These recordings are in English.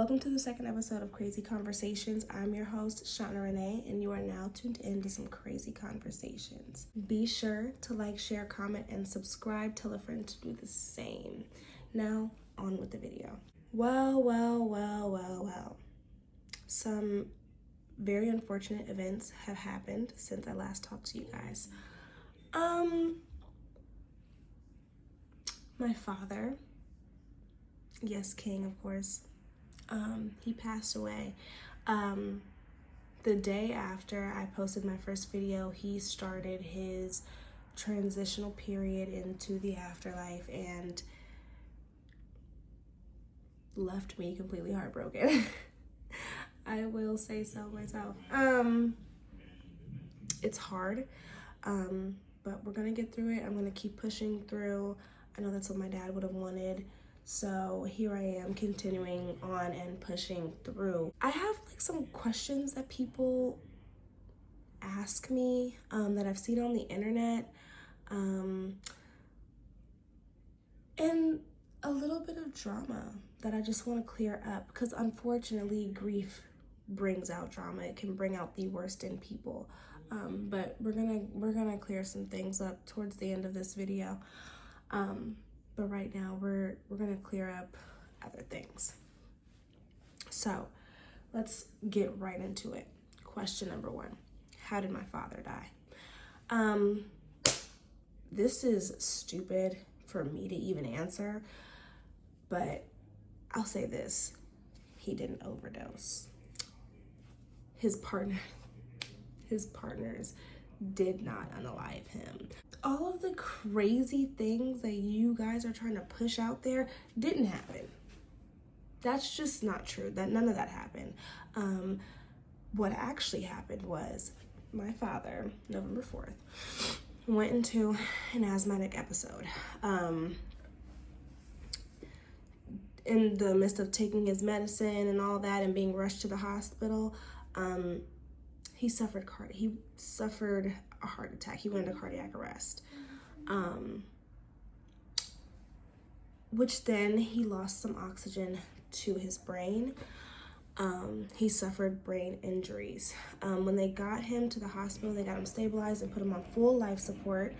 Welcome to the second episode of Crazy Conversations. I'm your host, Shauna Renee, and you are now tuned in to some crazy conversations. Be sure to like, share, comment, and subscribe. Tell a friend to do the same. Now, on with the video. Well. Some very unfortunate events have happened since I last talked to you guys. My father, yes, King, of course, he passed away. The day after I posted my first video, he started his transitional period into the afterlife and left me completely heartbroken. I will say so myself. It's hard, but we're gonna get through it. I'm gonna keep pushing through. I know that's what my dad would have wanted. So here I am continuing on and pushing through. I have like some questions that people ask me that I've seen on the internet, and a little bit of drama that I just want to clear up, because unfortunately grief brings out drama. It can bring out the worst in people, but we're gonna clear some things up towards the end of this video. But right now we're gonna clear up other things. So let's get right into it. Question number one: how did my father die? This is stupid for me to even answer, but I'll say this: he didn't overdose. His partners did not unalive him. All of the crazy things that you guys are trying to push out there didn't happen. That's just not true. That none of that happened. What actually happened was my father, November 4th, went into an asthmatic episode. In the midst of taking his medicine and all that and being rushed to the hospital, he suffered a heart attack. He went into cardiac arrest, which then he lost some oxygen to his brain. He suffered brain injuries. When they got him to the hospital, they got him stabilized and put him on full life support.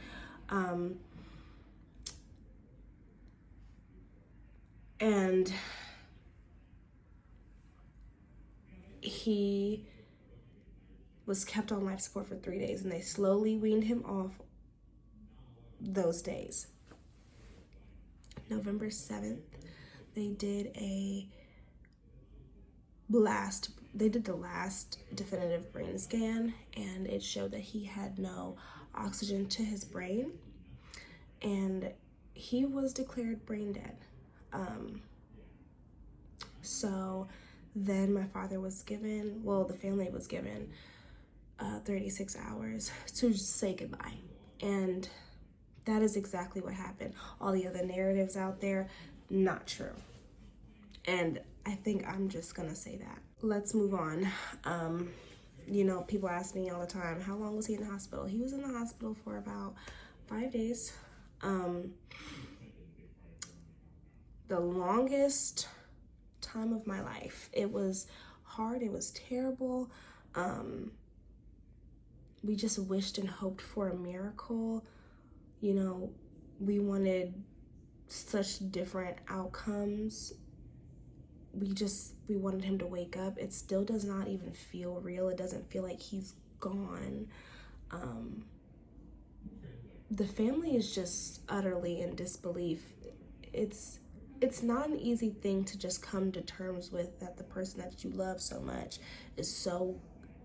And he was kept on life support for 3 days, and they slowly weaned him off those days. November 7th, they did the last definitive brain scan, and it showed that he had no oxygen to his brain, and he was declared brain dead. So then my father was given, the family was given 36 hours to say goodbye. And that is exactly what happened. All the other narratives out there, not true. And I think I'm just gonna say that. Let's move on. People ask me all the time, how long was he in the hospital? He was in the hospital for about 5 days. The longest time of my life. It was hard, it was terrible. We just wished and hoped for a miracle. We wanted such different outcomes. We wanted him to wake up. It still does not even feel real. It doesn't feel like he's gone. The family is just utterly in disbelief. It's not an easy thing to just come to terms with, that the person that you love so much is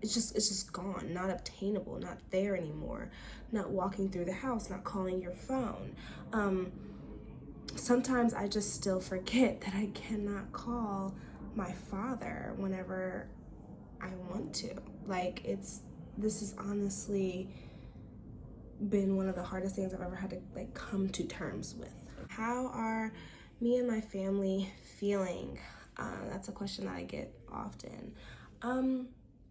it's just gone, not obtainable, not there anymore, not walking through the house, not calling your phone. Sometimes I just still forget that I cannot call my father whenever I want to. This has honestly been one of the hardest things I've ever had to come to terms with. How are me and my family feeling? That's a question that I get often.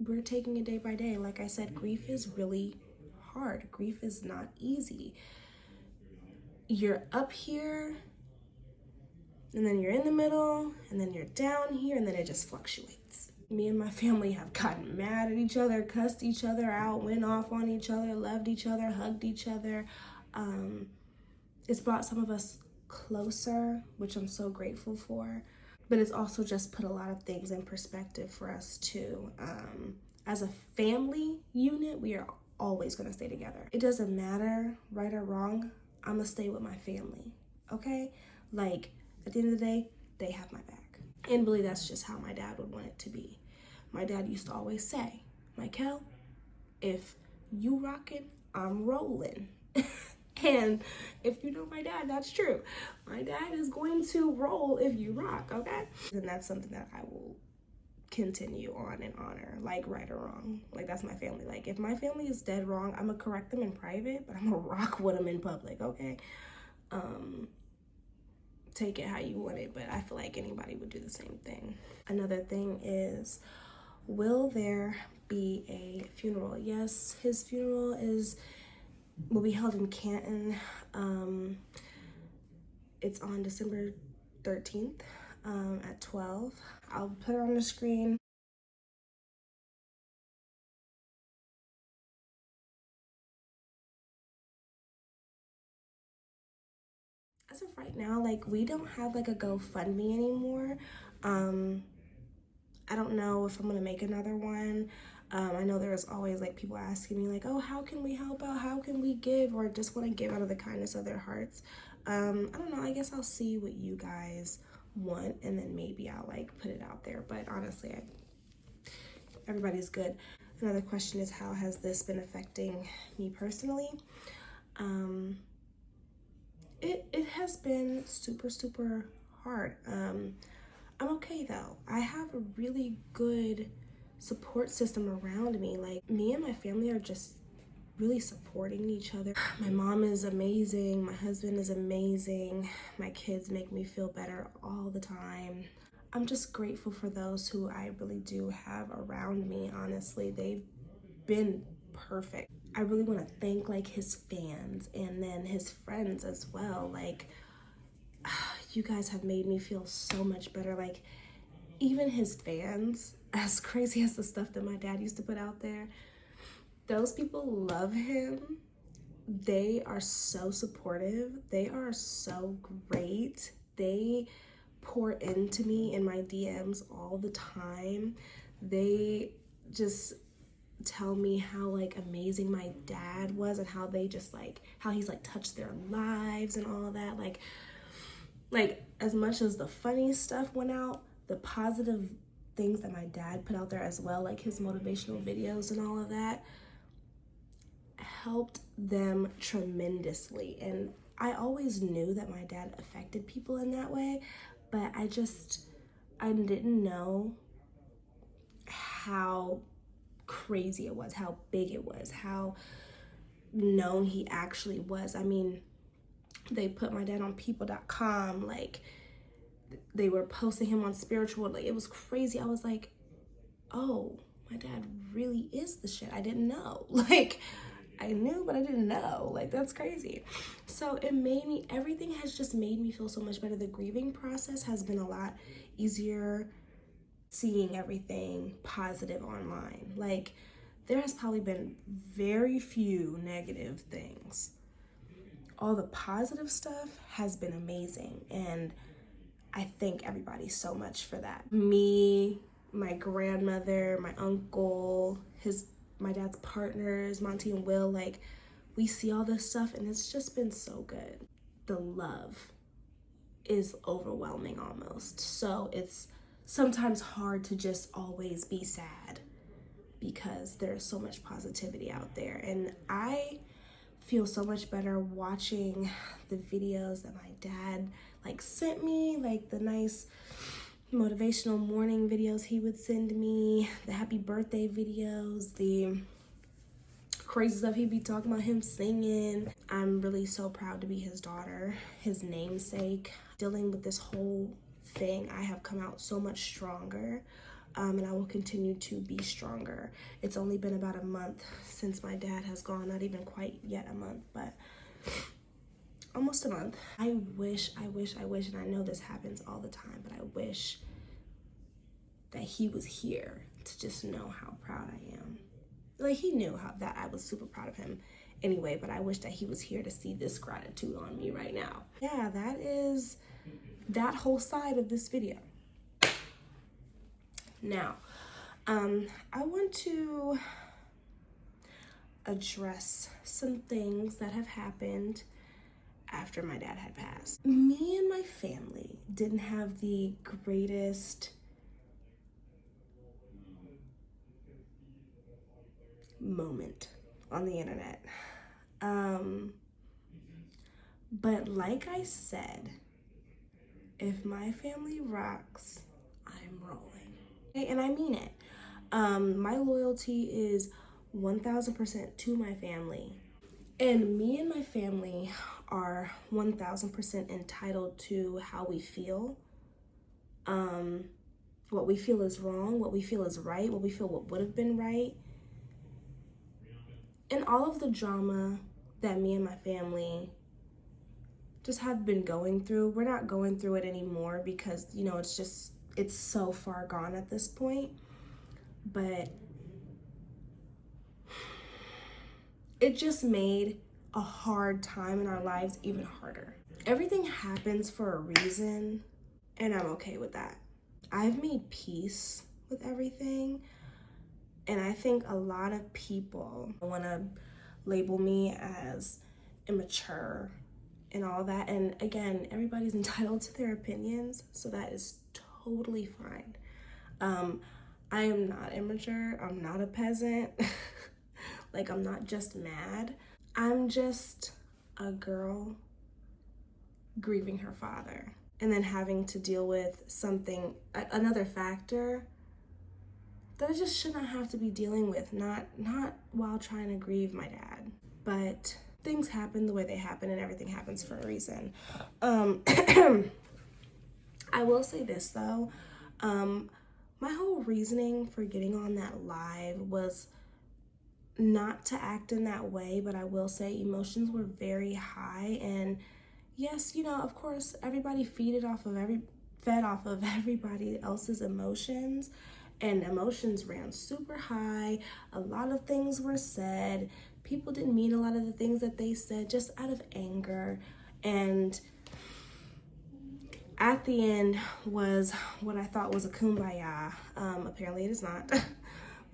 We're taking it day by day. Like I said, grief is really hard. Grief is not easy. You're up here and then you're in the middle, and then you're down here, and then it just fluctuates. Me and my family have gotten mad at each other, cussed each other out, went off on each other, loved each other, hugged each other. It's brought some of us closer, which I'm so grateful for. But it's also just put a lot of things in perspective for us too. As a family unit, we are always gonna stay together. It doesn't matter, right or wrong, I'm gonna stay with my family, okay? Like, at the end of the day, they have my back. And really, that's just how my dad would want it to be. My dad used to always say, Michael, if you rockin', I'm rolling. And if you know my dad, that's true. My dad is going to roll if you rock, okay? And that's something that I will continue on and honor, like right or wrong. Like, that's my family. Like, if my family is dead wrong, I'm gonna correct them in private, but I'm gonna rock with them in public, okay? Take it how you want it, but I feel like anybody would do the same thing. Another thing is, will there be a funeral? Yes, his funeral will be held in Canton. It's on December 13th at 12. I'll put it on the screen. As of right now, like, we don't have like a GoFundMe anymore. I don't know if I'm gonna make another one. I know there's always like people asking me like, oh, how can we help out? How can we give? Or just want to give out of the kindness of their hearts. I don't know. I guess I'll see what you guys want, and then maybe I'll like put it out there. But honestly, everybody's good. Another question is, how has this been affecting me personally? It has been super hard. I'm okay though. I have a really good support system around me. Like, me and my family are just really supporting each other. My mom is amazing. My husband is amazing. My kids make me feel better all the time. I'm just grateful for those who I really do have around me. Honestly, they've been perfect. I really want to thank like his fans and then his friends as well. Like, you guys have made me feel so much better. Like, even his fans, as crazy as the stuff that my dad used to put out there, those people love him. They are so supportive. They are so great. They pour into me in my DMs all the time. They just tell me how like amazing my dad was, and how they just like, how he's like touched their lives and all of that. Like, as much as the funny stuff went out, the positive things that my dad put out there as well, like his motivational videos and all of that, helped them tremendously. And I always knew that my dad affected people in that way, but I didn't know how crazy it was, how big it was, how known he actually was. I mean, they put my dad on people.com, like they were posting him on spiritual, like it was crazy. I was like, oh, my dad really is the shit. I didn't know. Like, I knew, but I didn't know. Like, that's crazy. So everything has just made me feel so much better. The grieving process has been a lot easier, seeing everything positive online. Like, there has probably been very few negative things. All the positive stuff has been amazing, and I thank everybody so much for that. Me, my grandmother, my uncle, my dad's partners, Monty and Will, like, we see all this stuff and it's just been so good. The love is overwhelming almost. So it's sometimes hard to just always be sad because there's so much positivity out there. And I feel so much better watching the videos that my dad like sent me, like the nice motivational morning videos he would send me, the happy birthday videos, the crazy stuff he'd be talking about, him singing. I'm really so proud to be his daughter, his namesake. Dealing with this whole thing, I have come out so much stronger, and I will continue to be stronger. It's only been about a month since my dad has gone, not even quite yet a month, but almost a month. I wish, and I know this happens all the time, but I wish that he was here to just know how proud I am. Like, he knew how that I was super proud of him anyway, but I wish that he was here to see this gratitude on me right now. Yeah, that is that whole side of this video. Now, I want to address some things that have happened after my dad had passed. Me and my family didn't have the greatest moment on the internet. But like I said, if my family rocks, I'm rolling. Okay, and I mean it. My loyalty is 1000% to my family. And me and my family are 1000% entitled to how we feel. What we feel is wrong, what we feel is right, what we feel what would have been right. And all of the drama that me and my family just have been going through, we're not going through it anymore because, you know, it's so far gone at this point. But it just made a hard time in our lives even harder. Everything happens for a reason, and I'm okay with that. I've made peace with everything, and I think a lot of people want to label me as immature and all that. And again, everybody's entitled to their opinions, so that is totally fine. I am not immature. I'm not a peasant. Like, I'm not just mad. I'm just a girl grieving her father and then having to deal with something, another factor that I just should not have to be dealing with, not while trying to grieve my dad. But things happen the way they happen, and everything happens for a reason. I will say this though, my whole reasoning for getting on that live was not to act in that way, but I will say emotions were very high. And yes, you know, of course, everybody fed off of everybody else's emotions, and emotions ran super high. A lot of things were said. People didn't mean a lot of the things that they said, just out of anger. And at the end was what I thought was a kumbaya. Apparently it is not.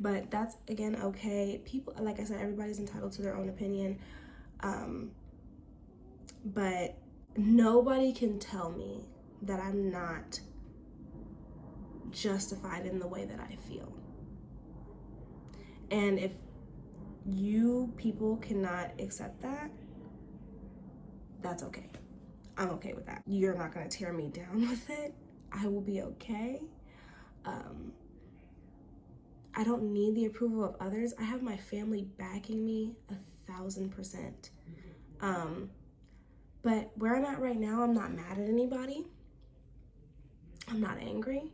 But that's, again, okay. People, like I said, everybody's entitled to their own opinion. But nobody can tell me that I'm not justified in the way that I feel. And if you people cannot accept that, that's okay. I'm okay with that. You're not gonna tear me down with it. I will be okay. I don't need the approval of others. I have my family backing me 1000%. But where I'm at right now, I'm not mad at anybody. I'm not angry.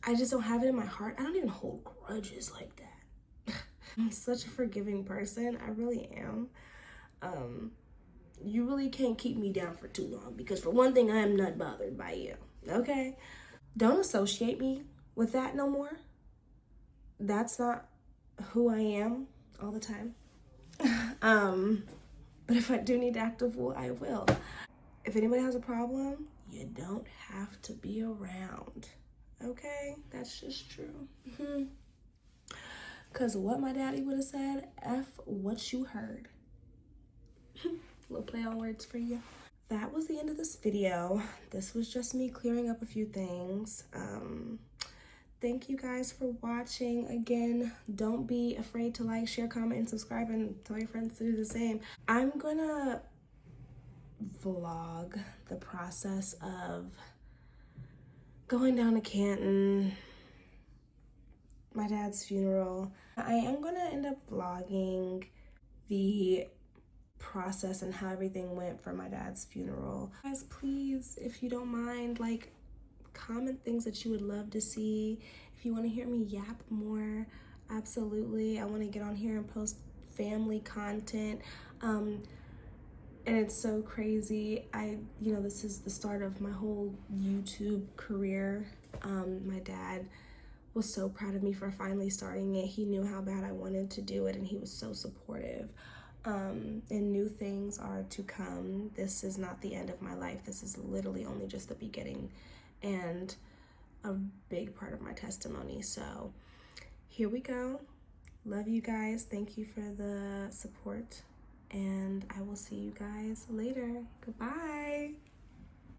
I just don't have it in my heart. I don't even hold grudges like that. I'm such a forgiving person. I really am. You really can't keep me down for too long, because for one thing, I am not bothered by you, okay? Don't associate me with that no more. That's not who I am all the time. But if I do need to act a fool, I will. If anybody has a problem, you don't have to be around, okay? That's just true. Because what my daddy would have said, F what you heard. Little play on words for you. That was the end of this video. This was just me clearing up a few things. Thank you guys for watching. Again, don't be afraid to like, share, comment, and subscribe, and tell your friends to do the same. I'm gonna vlog the process of going down to Canton, my dad's funeral. I am gonna end up vlogging the process and how everything went for my dad's funeral. Guys, please, if you don't mind, like, comment things that you would love to see. If you want to hear me yap more, absolutely. I want to get on here and post family content. And it's so crazy. This is the start of my whole YouTube career. My dad was so proud of me for finally starting it. He knew how bad I wanted to do it, and he was so supportive. And new things are to come. This is not the end of my life. This is literally only just the beginning and a big part of my testimony. So here we go. Love you guys. Thank you for the support. And I will see you guys later. Goodbye.